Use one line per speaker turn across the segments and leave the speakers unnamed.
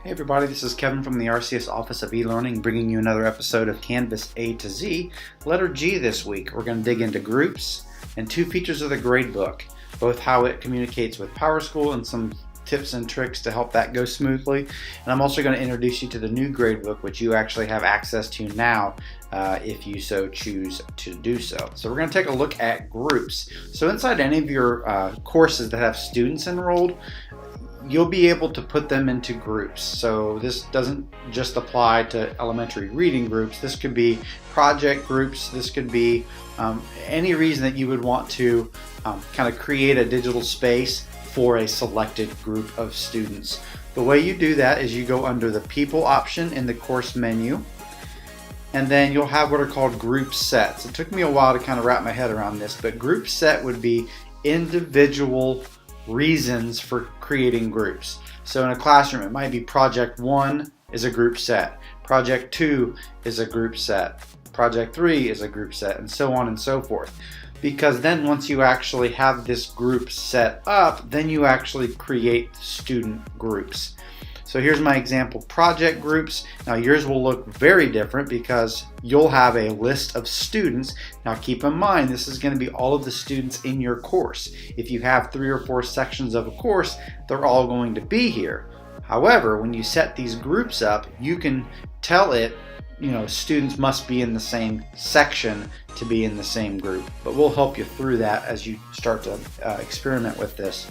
Hey everybody, this is Kevin from the RCS Office of eLearning, bringing you another episode of Canvas A to Z. Letter G this week. We're going to dig into groups and two features of the gradebook, both how it communicates with PowerSchool and some tips and tricks to help that go smoothly. And I'm also going to introduce you to the new gradebook, which you actually have access to now if you so choose to do so. So we're going to take a look at groups. So inside any of your courses that have students enrolled, you'll be able to put them into groups. So this doesn't just apply to elementary reading groups. This could be project groups. This could be any reason that you would want to kind of create a digital space for a selected group of students. The way you do that is you go under the People option in the course menu, and then you'll have what are called group sets. It took me a while to kind of wrap my head around this, but group set would be individual reasons for creating groups. So in a classroom, it might be project 1 is a group set, project 2 is a group set, project 3 is a group set, and so on and so forth. Because then once you actually have this group set up, then you actually create student groups. So here's my example project groups. Now yours will look very different because you'll have a list of students. Now keep in mind, this is going to be all of the students in your course. If you have 3 or 4 sections of a course, they're all going to be here. However, when you set these groups up, you can tell it, students must be in the same section to be in the same group. But we'll help you through that as you start to experiment with this.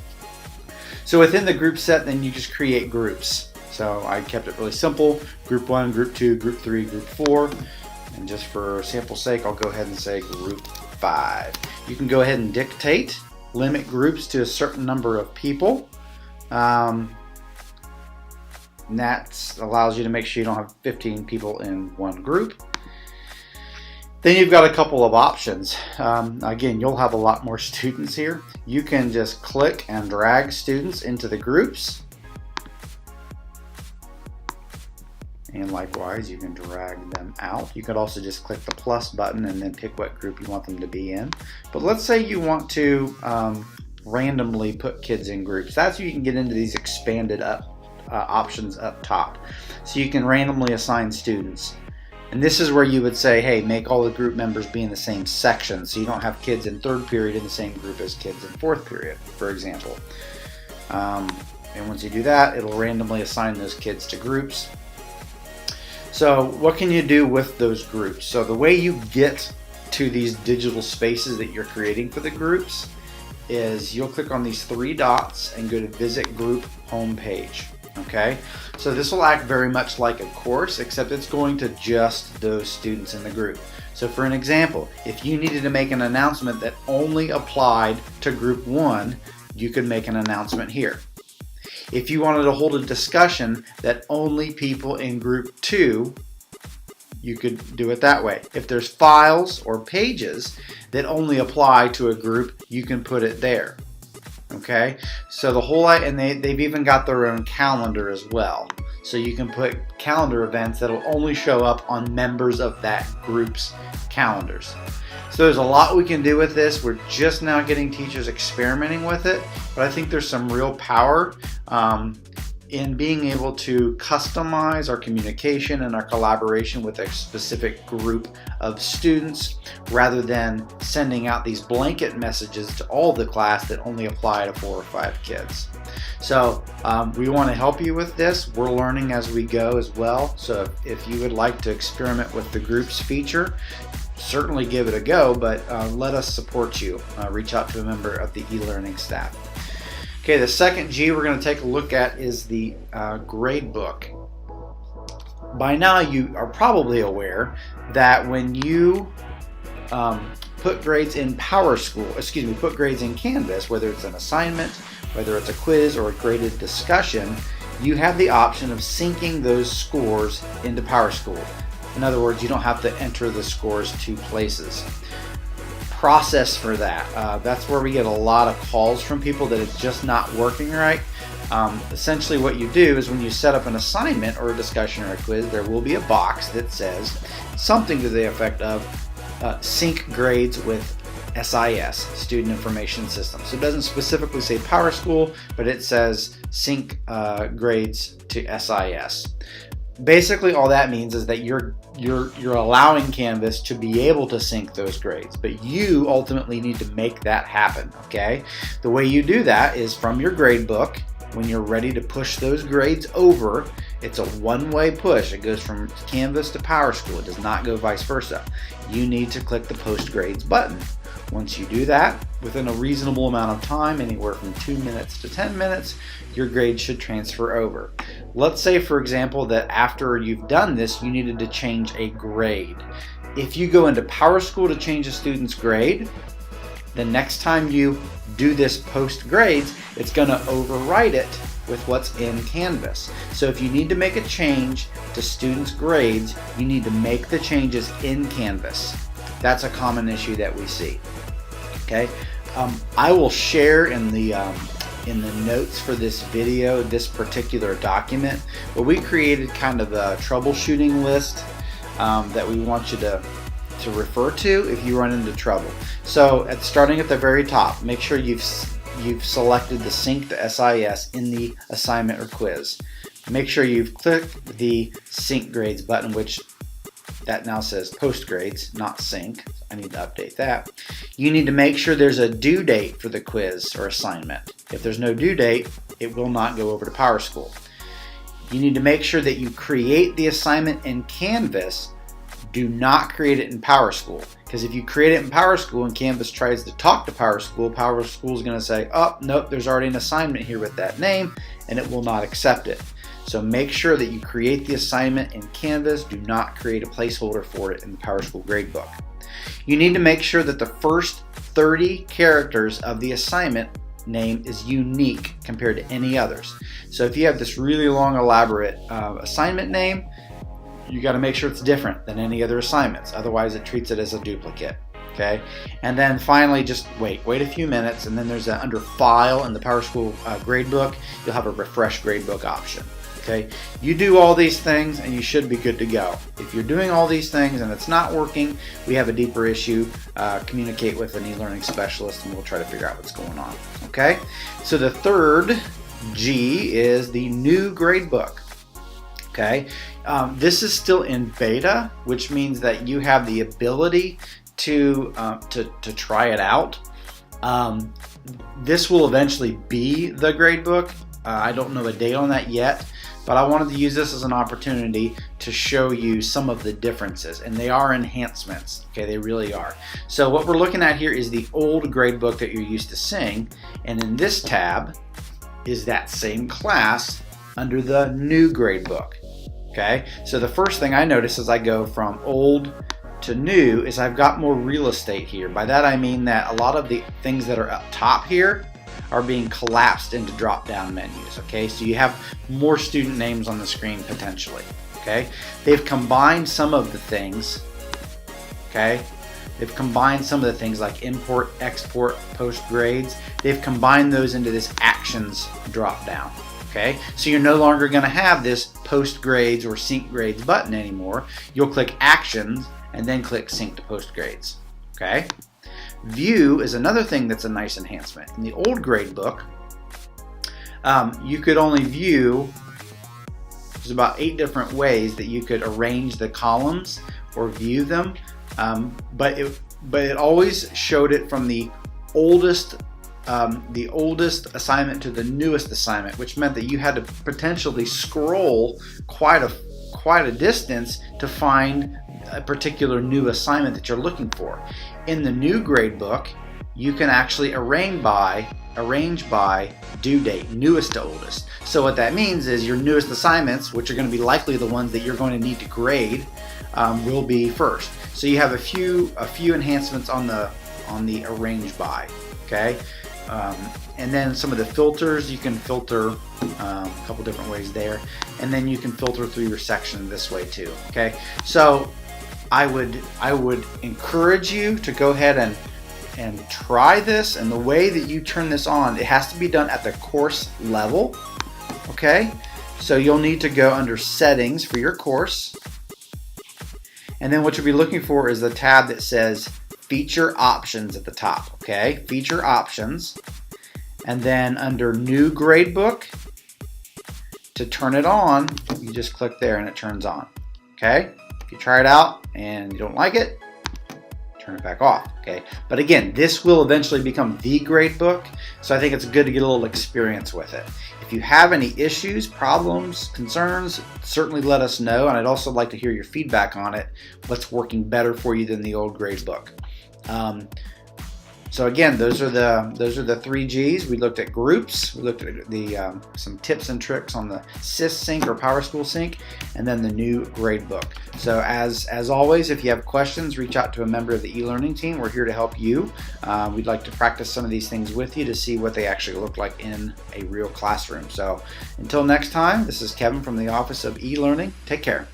So within the group set, then you just create groups. So I kept it really simple, group 1, group 2, group 3, group 4, and just for sample sake, I'll go ahead and say group 5. You can go ahead and dictate, limit groups to a certain number of people. And that allows you to make sure you don't have 15 people in one group. Then you've got a couple of options. Again, you'll have a lot more students here. You can just click and drag students into the groups. And likewise, you can drag them out. You could also just click the plus button and then pick what group you want them to be in. But let's say you want to randomly put kids in groups. That's where you can get into these expanded options up top. So you can randomly assign students. And this is where you would say, hey, make all the group members be in the same section, so you don't have kids in 3rd period in the same group as kids in 4th period, for example. And once you do that, it'll randomly assign those kids to groups. So what can you do with those groups? So the way you get to these digital spaces that you're creating for the groups is you'll click on these 3 dots and go to Visit Group Homepage. Okay, so this will act very much like a course, except it's going to just those students in the group. So for an example, if you needed to make an announcement that only applied to group 1, you could make an announcement here. If you wanted to hold a discussion that only people in group 2, you could do it that way. If there's files or pages that only apply to a group, you can put it there. Okay, so the whole, and they've even got their own calendar as well. So you can put calendar events that'll only show up on members of that group's calendars. So there's a lot we can do with this. We're just now getting teachers experimenting with it, but I think there's some real power in being able to customize our communication and our collaboration with a specific group of students rather than sending out these blanket messages to all the class that only apply to 4 or 5 kids. So we want to help you with this. We're learning as we go as well. So if you would like to experiment with the groups feature, certainly give it a go, but let us support you. Reach out to a member of the eLearning staff. Okay, the second G we're going to take a look at is the gradebook. By now you are probably aware that when you put grades in put grades in Canvas, whether it's an assignment, whether it's a quiz or a graded discussion, you have the option of syncing those scores into PowerSchool. In other words, you don't have to enter the scores 2 places. Process for that. That's where we get a lot of calls from people that it's just not working right. Essentially what you do is when you set up an assignment or a discussion or a quiz, there will be a box that says something to the effect of sync grades with SIS, Student Information System. So it doesn't specifically say PowerSchool, but it says sync grades to SIS. Basically, all that means is that you're allowing Canvas to be able to sync those grades, but you ultimately need to make that happen, okay? The way you do that is from your grade book. When you're ready to push those grades over, it's a one-way push. It goes from Canvas to PowerSchool. It does not go vice versa. You need to click the Post Grades button. Once you do that, within a reasonable amount of time, anywhere from 2 minutes to 10 minutes, your grade should transfer over. Let's say, for example, that after you've done this, you needed to change a grade. If you go into PowerSchool to change a student's grade, the next time you do this post grades, it's going to overwrite it with what's in Canvas. So if you need to make a change to students' grades, you need to make the changes in Canvas. That's a common issue that we see. Okay, I will share in the notes for this video this particular document, where we created kind of the troubleshooting list that we want you to refer to if you run into trouble. So starting at the very top, make sure you've selected the sync to SIS in the assignment or quiz. Make sure you've clicked the sync grades button, which that now says post grades, not sync. I need to update that. You need to make sure there's a due date for the quiz or assignment. If there's no due date, it will not go over to PowerSchool. You need to make sure that you create the assignment in Canvas. Do not create it in PowerSchool, because if you create it in PowerSchool and Canvas tries to talk to PowerSchool, PowerSchool is going to say, oh, nope, there's already an assignment here with that name, and it will not accept it. So make sure that you create the assignment in Canvas. Do not create a placeholder for it in the PowerSchool gradebook. You need to make sure that the first 30 characters of the assignment name is unique compared to any others. So if you have this really long, elaborate assignment name, you got to make sure it's different than any other assignments. Otherwise, it treats it as a duplicate. Okay, and then finally, just wait a few minutes, and then there's under File in the PowerSchool gradebook, you'll have a Refresh Gradebook option. Okay, you do all these things and you should be good to go. If you're doing all these things and it's not working, we have a deeper issue. Communicate with an e-learning specialist and we'll try to figure out what's going on. Okay, so the third G is the new gradebook. Okay, this is still in beta, which means that you have the ability to try it out. This will eventually be the gradebook. I don't know a date on that yet, but I wanted to use this as an opportunity to show you some of the differences, and they are enhancements. Okay, they really are. So what we're looking at here is the old gradebook that you're used to seeing, and in this tab is that same class under the new gradebook. Okay, so the first thing I notice as I go from old to new is I've got more real estate here. By that I mean that a lot of the things that are up top here are being collapsed into drop-down menus. Okay, so you have more student names on the screen potentially. Okay, they've combined some of the things. Okay, they've combined some of the things like import, export, post grades. They've combined those into this actions drop-down. Okay, so you're no longer going to have this post grades or sync grades button anymore. You'll click actions and then click sync to post grades. Okay, view is another thing that's a nice enhancement. In the old gradebook, you could only view, there's about 8 different ways that you could arrange the columns or view them, but it always showed it from the oldest assignment to the newest assignment, which meant that you had to potentially scroll quite a distance to find a particular new assignment that you're looking for. In the new gradebook, you can actually arrange by due date, newest to oldest. So what that means is your newest assignments, which are going to be likely the ones that you're going to need to grade, will be first. So you have a few enhancements on the arrange by. Okay. And then some of the filters, you can filter a couple different ways there, and then you can filter through your section this way too. Okay, so I would encourage you to go ahead and try this, and the way that you turn this on, it has to be done at the course level. Okay, so you'll need to go under settings for your course, and then what you'll be looking for is the tab that says feature options at the top, okay? Feature options. And then under new gradebook, to turn it on, you just click there and it turns on, okay? If you try it out and you don't like it, turn it back off, okay? But again, this will eventually become the gradebook, so I think it's good to get a little experience with it. If you have any issues, problems, concerns, certainly let us know, and I'd also like to hear your feedback on it. What's working better for you than the old gradebook? So again, those are the 3 Gs. We looked at groups, we looked at the some tips and tricks on the SysSync or PowerSchool Sync, and then the new gradebook. So as always, if you have questions, reach out to a member of the e-learning team. We're here to help you. We'd like to practice some of these things with you to see what they actually look like in a real classroom. So until next time, this is Kevin from the Office of E-Learning. Take care.